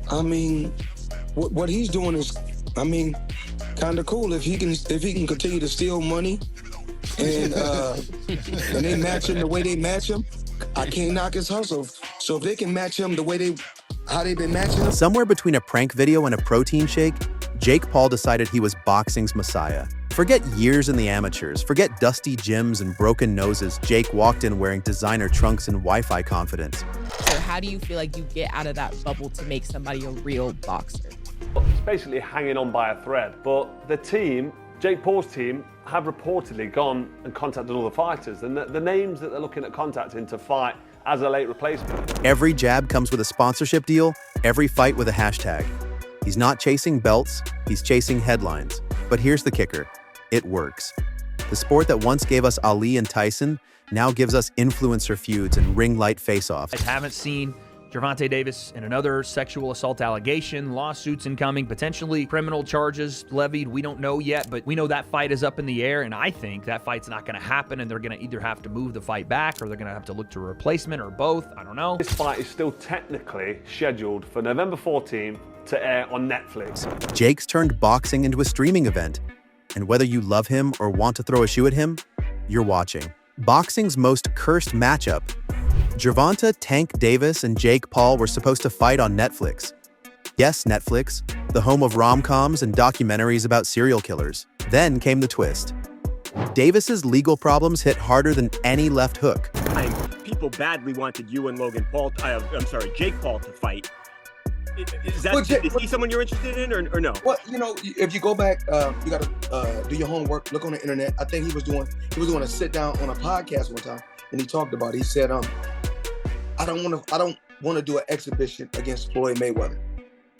I mean, what he's doing is, I mean, kind of cool. If he can continue to steal money and they match him the way they match him, I can't knock his hustle. So if they can match him the way how they've been matching him. Somewhere between a prank video and a protein shake, Jake Paul decided he was boxing's messiah. Forget years in the amateurs, forget dusty gyms and broken noses. Jake walked in wearing designer trunks and Wi-Fi confidence. So how do you feel like you get out of that bubble to make somebody a real boxer? It's basically hanging on by a thread, but the team, Jake Paul's team, have reportedly gone and contacted all the fighters, and the names that they're looking at contacting to fight as a late replacement. Every jab comes with a sponsorship deal, every fight with a hashtag. He's not chasing belts, he's chasing headlines. But here's the kicker, it works. The sport that once gave us Ali and Tyson now gives us influencer feuds and ring light face-offs. I haven't seen Gervonta Davis in another sexual assault allegation, lawsuits incoming, potentially criminal charges levied. We don't know yet, but we know that fight is up in the air, and I think that fight's not going to happen, and they're going to either have to move the fight back or they're going to have to look to a replacement or both. I don't know. This fight is still technically scheduled for November 14th to air on Netflix. Jake's turned boxing into a streaming event, and whether you love him or want to throw a shoe at him, you're watching. Boxing's most cursed matchup. Gervonta Tank Davis and Jake Paul were supposed to fight on Netflix. Yes, Netflix, the home of rom-coms and documentaries about serial killers. Then came the twist. Davis's legal problems hit harder than any left hook. People badly wanted you and Jake Paul to fight. Is he someone you're interested in or no? Well, you know, if you go back, you got to do your homework, look on the internet. I think he was doing a sit down on a podcast one time, and he talked about it. He said, I don't want to do an exhibition against Floyd Mayweather.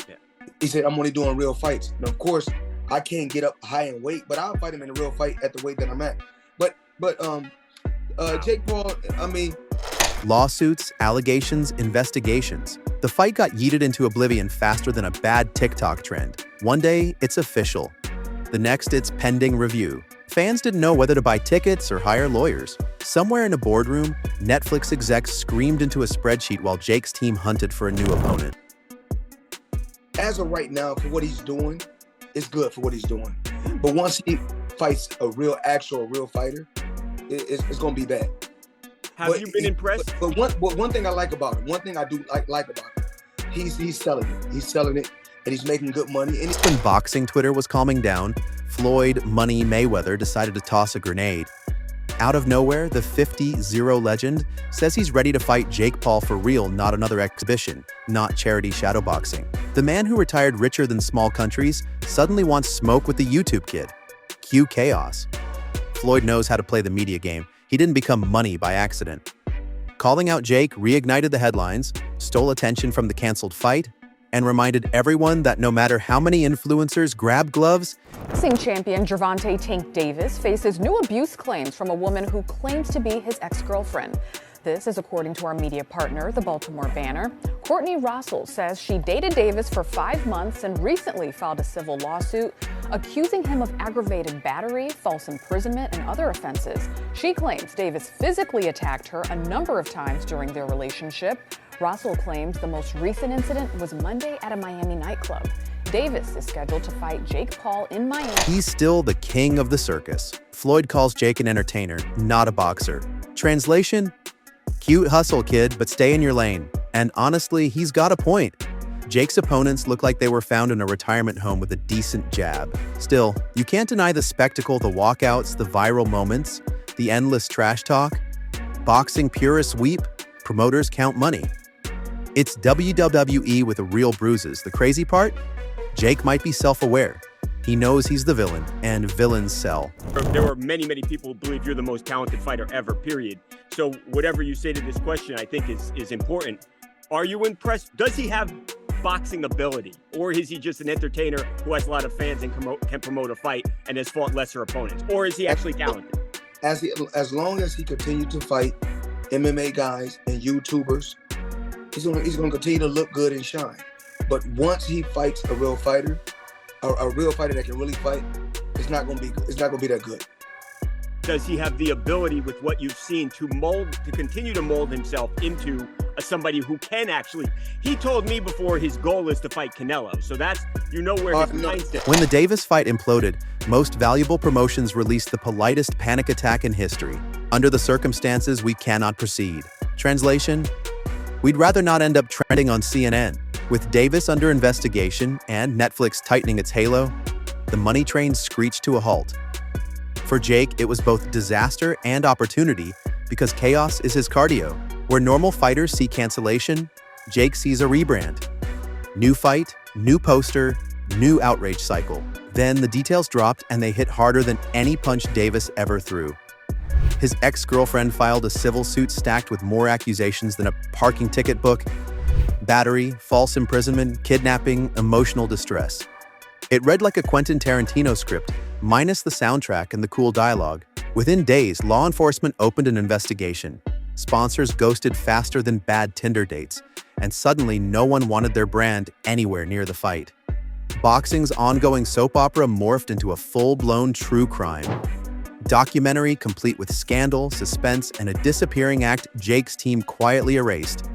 Yeah. He said, I'm only doing real fights. And of course, I can't get up high in weight, but I'll fight him in a real fight at the weight that I'm at. But Jake Paul, I mean, lawsuits, allegations, investigations. The fight got yeeted into oblivion faster than a bad TikTok trend. One day, it's official. The next, it's pending review. Fans didn't know whether to buy tickets or hire lawyers. Somewhere in a boardroom, Netflix execs screamed into a spreadsheet while Jake's team hunted for a new opponent. As of right now, for what he's doing, it's good for what he's doing. But once he fights a real fighter, it's going to be bad. Have you been impressed? But one thing I like about him, one thing I do like about him, he's selling it. He's selling it, and he's making good money. And when boxing Twitter was calming down, Floyd Money Mayweather decided to toss a grenade. Out of nowhere, the 50-0 legend says he's ready to fight Jake Paul for real, not another exhibition, not charity shadowboxing. The man who retired richer than small countries suddenly wants smoke with the YouTube kid. Cue chaos. Floyd knows how to play the media game. He didn't become money by accident. Calling out Jake reignited the headlines, stole attention from the canceled fight, and reminded everyone that no matter how many influencers grab gloves, Boxing champion Gervonta Tank Davis faces new abuse claims from a woman who claims to be his ex-girlfriend. This is according to our media partner, the Baltimore Banner. Courtney Russell says she dated Davis for 5 months and recently filed a civil lawsuit accusing him of aggravated battery, false imprisonment, and other offenses. She claims Davis physically attacked her a number of times during their relationship. Russell claims the most recent incident was Monday at a Miami nightclub. Davis is scheduled to fight Jake Paul in Miami. He's still the king of the circus. Floyd calls Jake an entertainer, not a boxer. Translation? Cute hustle, kid, but stay in your lane. And honestly, he's got a point. Jake's opponents look like they were found in a retirement home with a decent jab. Still, you can't deny the spectacle, the walkouts, the viral moments, the endless trash talk. Boxing purists weep, promoters count money. It's WWE with the real bruises. The crazy part? Jake might be self-aware. He knows he's the villain, and villains sell. There are many people who believe you're the most talented fighter ever, period. So whatever you say to this question, I think is important. Are you impressed? Does he have boxing ability? Or is he just an entertainer who has a lot of fans and can promote a fight and has fought lesser opponents? Or is he actually talented? As long as he continues to fight MMA guys and YouTubers, he's gonna continue to look good and shine. But once he fights a real fighter that can really fight, it's not gonna be that good. Does he have the ability with what you've seen to continue to mold himself into somebody who can actually. He told me before his goal is to fight Canelo, so that's where his mindset. When the Davis fight imploded, Most Valuable Promotions released the politest panic attack in history. Under the circumstances, we cannot proceed. Translation: we'd rather not end up trending on CNN. With Davis under investigation and Netflix tightening its halo, the money train screeched to a halt. For Jake, it was both disaster and opportunity because chaos is his cardio. Where normal fighters see cancellation, Jake sees a rebrand. New fight, new poster, new outrage cycle. Then the details dropped and they hit harder than any punch Davis ever threw. His ex-girlfriend filed a civil suit stacked with more accusations than a parking ticket book: battery, false imprisonment, kidnapping, emotional distress. It read like a Quentin Tarantino script, minus the soundtrack and the cool dialogue. Within days, law enforcement opened an investigation. Sponsors ghosted faster than bad Tinder dates, and suddenly no one wanted their brand anywhere near the fight. Boxing's ongoing soap opera morphed into a full-blown true crime documentary complete with scandal, suspense, and a disappearing act Jake's team quietly erased.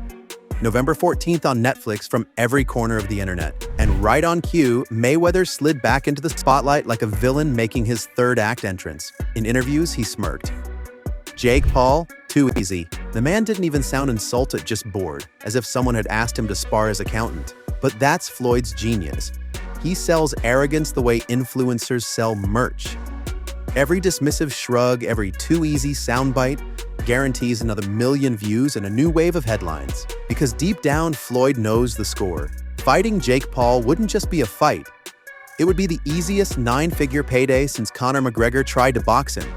November 14th on Netflix from every corner of the internet. And right on cue, Mayweather slid back into the spotlight like a villain making his third act entrance. In interviews, he smirked. Jake Paul, too easy. The man didn't even sound insulted, just bored, as if someone had asked him to spar his accountant. But that's Floyd's genius. He sells arrogance the way influencers sell merch. Every dismissive shrug, every too easy soundbite guarantees another million views and a new wave of headlines. Because deep down, Floyd knows the score. Fighting Jake Paul wouldn't just be a fight. It would be the easiest 9-figure payday since Conor McGregor tried to box him.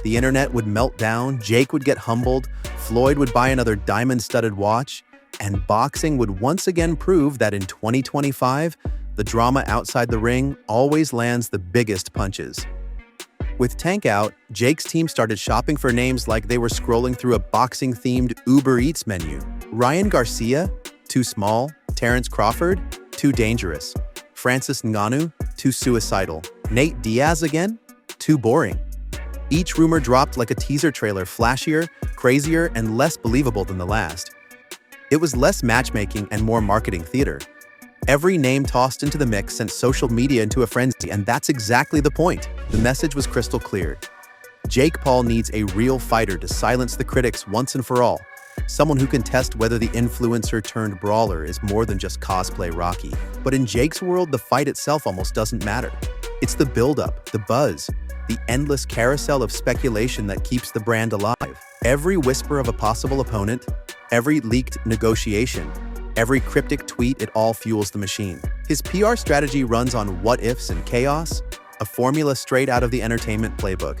The internet would melt down, Jake would get humbled, Floyd would buy another diamond-studded watch, and boxing would once again prove that in 2025, the drama outside the ring always lands the biggest punches. With Tank out, Jake's team started shopping for names like they were scrolling through a boxing-themed Uber Eats menu. Ryan Garcia? Too small. Terrence Crawford? Too dangerous. Francis Ngannou? Too suicidal. Nate Diaz again? Too boring. Each rumor dropped like a teaser trailer, flashier, crazier, and less believable than the last. It was less matchmaking and more marketing theater. Every name tossed into the mix sent social media into a frenzy, and that's exactly the point. The message was crystal clear. Jake Paul needs a real fighter to silence the critics once and for all. Someone who can test whether the influencer-turned-brawler is more than just cosplay Rocky. But in Jake's world, the fight itself almost doesn't matter. It's the build-up, the buzz, the endless carousel of speculation that keeps the brand alive. Every whisper of a possible opponent, every leaked negotiation, every cryptic tweet, it all fuels the machine. His PR strategy runs on what-ifs and chaos, a formula straight out of the entertainment playbook.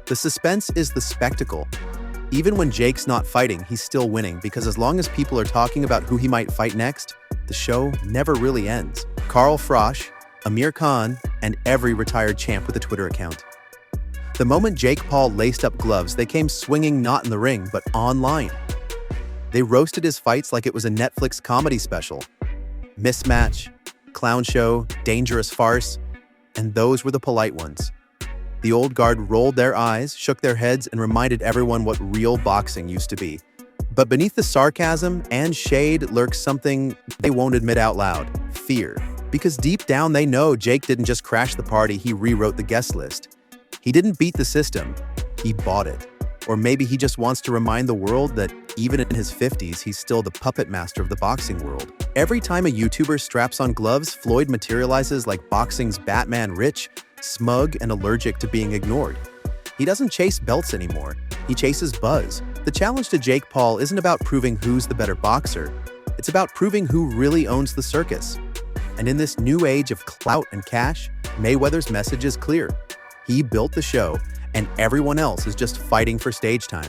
The suspense is the spectacle. Even when Jake's not fighting, he's still winning because as long as people are talking about who he might fight next, the show never really ends. Carl Frosch, Amir Khan, and every retired champ with a Twitter account. The moment Jake Paul laced up gloves, they came swinging not in the ring, but online. They roasted his fights like it was a Netflix comedy special. Mismatch, clown show, dangerous farce, and those were the polite ones. The old guard rolled their eyes, shook their heads, and reminded everyone what real boxing used to be. But beneath the sarcasm and shade lurks something they won't admit out loud: fear. Because deep down they know Jake didn't just crash the party, he rewrote the guest list. He didn't beat the system, he bought it. Or maybe he just wants to remind the world that even in his 50s, he's still the puppet master of the boxing world. Every time a YouTuber straps on gloves, Floyd materializes like boxing's Batman, rich, smug, and allergic to being ignored. He doesn't chase belts anymore. He chases buzz. The challenge to Jake Paul isn't about proving who's the better boxer. It's about proving who really owns the circus. And in this new age of clout and cash, Mayweather's message is clear. He built the show, and everyone else is just fighting for stage time.